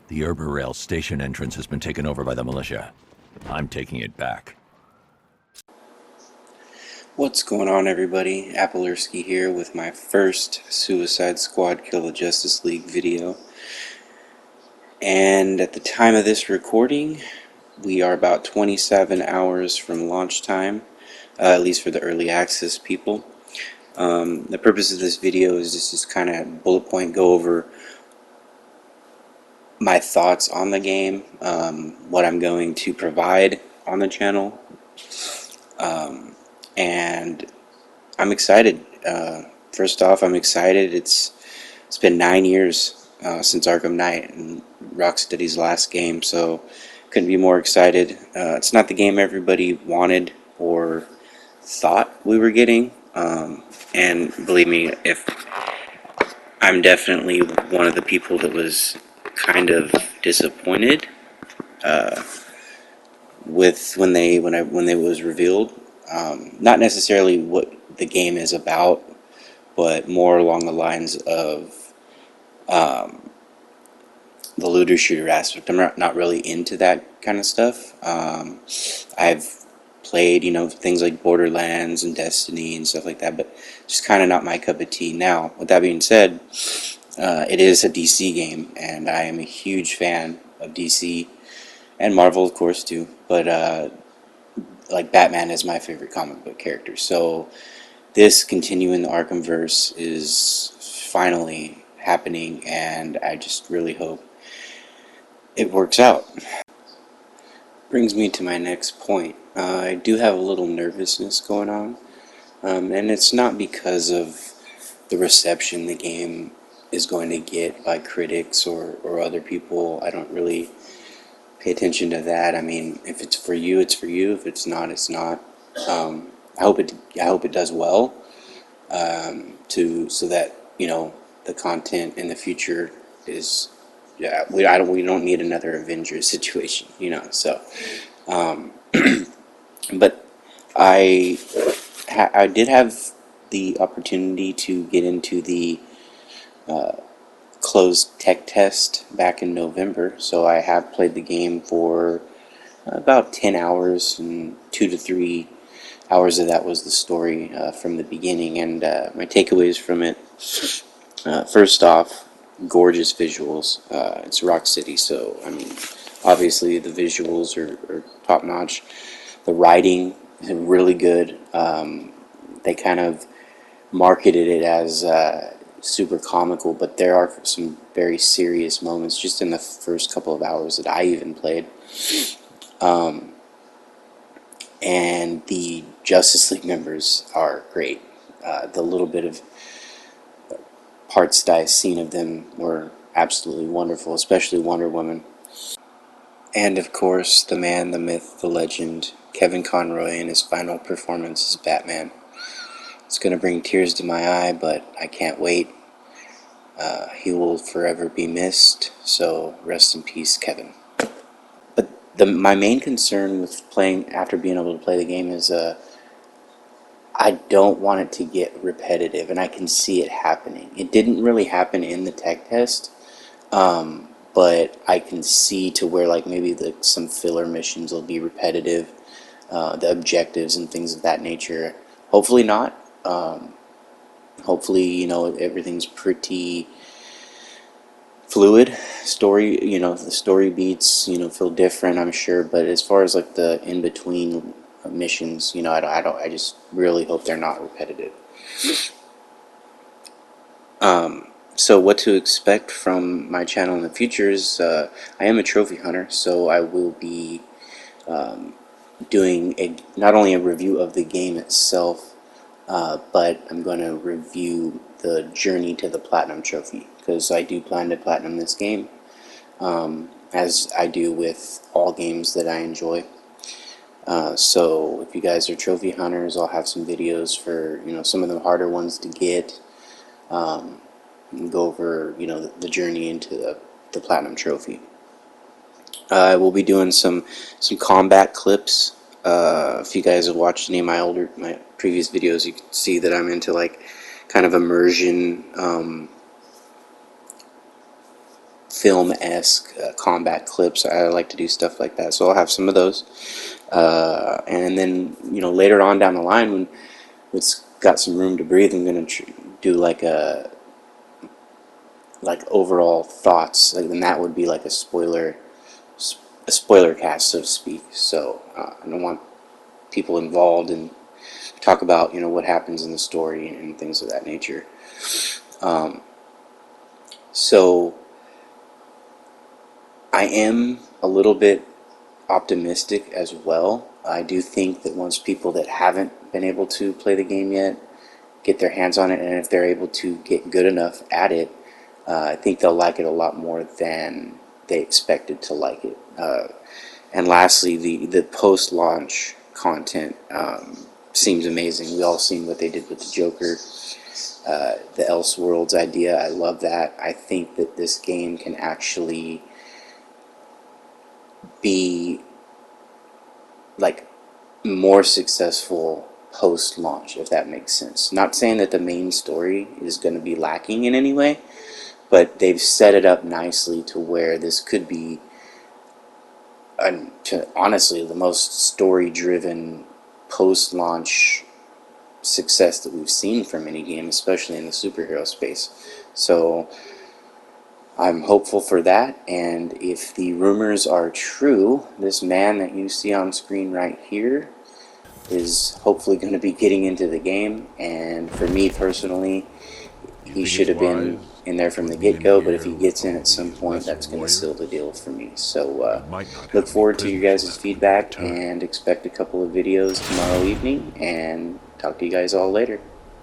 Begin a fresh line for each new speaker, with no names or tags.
The Erberail station entrance has been taken over by the militia. I'm taking it back.
What's going on, everybody? Applersky here with my first Suicide Squad Kill the Justice League video. And at the time of this recording, we are about 27 hours from launch time, at least for the early access people. The purpose of this video is just kind of bullet point go over my thoughts on the game, what I'm going to provide on the channel, and I'm excited. First off, I'm excited. It's been 9 years since Arkham Knight and Rocksteady's last game, so couldn't be more excited. It's not the game everybody wanted or thought we were getting, and believe me, if I'm definitely one of the people that was kind of disappointed with when it was revealed. Not necessarily what the game is about, but more along the lines of the looter shooter aspect. I'm not really into that kind of stuff. I've played, things like Borderlands and Destiny and stuff like that, but just kind of not my cup of tea. Now, with that being said, it is a DC game, and I am a huge fan of DC and Marvel, of course, too. But like Batman is my favorite comic book character, so this continuing the Arkhamverse is finally happening, and I just really hope it works out. Brings me to my next point. I do have a little nervousness going on, and it's not because of the reception the game is going to get by critics or other people. I don't really pay attention to that. I mean, if it's for you, it's for you. If it's not, it's not. I hope it does well, so that the content in the future is, yeah, we don't need another Avengers situation, So, but I did have the opportunity to get into the closed tech test back in November, so I have played the game for about 10 hours, and 2 to 3 hours of that was the story from the beginning. And my takeaways from it, first off, gorgeous visuals. It's Rocksteady, so I mean, obviously the visuals are top notch. The writing is really good. They kind of marketed it as super comical, but there are some very serious moments just in the first couple of hours that I even played. And the Justice League members are great. The little bit of parts that I've seen of them were absolutely wonderful, especially Wonder Woman. And of course, the man, the myth, the legend, Kevin Conroy in his final performance as Batman. It's going to bring tears to my eye, but I can't wait. He will forever be missed, so rest in peace, Kevin. But my main concern with playing, after being able to play the game, is I don't want it to get repetitive, and I can see it happening. It didn't really happen in the tech test, but I can see to where like maybe some filler missions will be repetitive, the objectives and things of that nature. Hopefully not. Hopefully, everything's pretty fluid. Story, the story beats, feel different, I'm sure. But as far as like the in between missions, I just really hope they're not repetitive. So what to expect from my channel in the future is I am a trophy hunter, so I will be doing not only a review of the game itself, but I'm going to review the journey to the Platinum Trophy, because I do plan to Platinum this game, as I do with all games that I enjoy. So if you guys are trophy hunters, I'll have some videos for some of the harder ones to get, and go over the journey into the Platinum Trophy. I will be doing some combat clips. If you guys have watched any of my previous videos, you can see that I'm into like kind of immersion film-esque combat clips. I like to do stuff like that, so I'll have some of those. And then, you know, later on down the line, when it's got some room to breathe, I'm gonna do like overall thoughts. Like, then that would be like a spoiler cast, so to speak. So I don't want people involved and talk about, you know, what happens in the story and things of that nature. So I am a little bit optimistic as well. I do think that once people that haven't been able to play the game yet get their hands on it, and if they're able to get good enough at it, I think they'll like it a lot more than they expected to like it. And lastly, the post-launch content seems amazing. We all seen what they did with the Joker, the Elseworlds idea. I love that. I think that this game can actually be like more successful post-launch, if that makes sense. Not saying that the main story is going to be lacking in any way, but they've set it up nicely to where this could be, honestly, the most story-driven post-launch success that we've seen from any game, especially in the superhero space. So I'm hopeful for that, and if the rumors are true, this man that you see on screen right here is hopefully going to be getting into the game. And for me personally, he should have been in there from the get-go, but if he gets in at some point, that's going to seal the deal for me. So look forward to your guys' feedback, and expect a couple of videos tomorrow evening, and talk to you guys all later.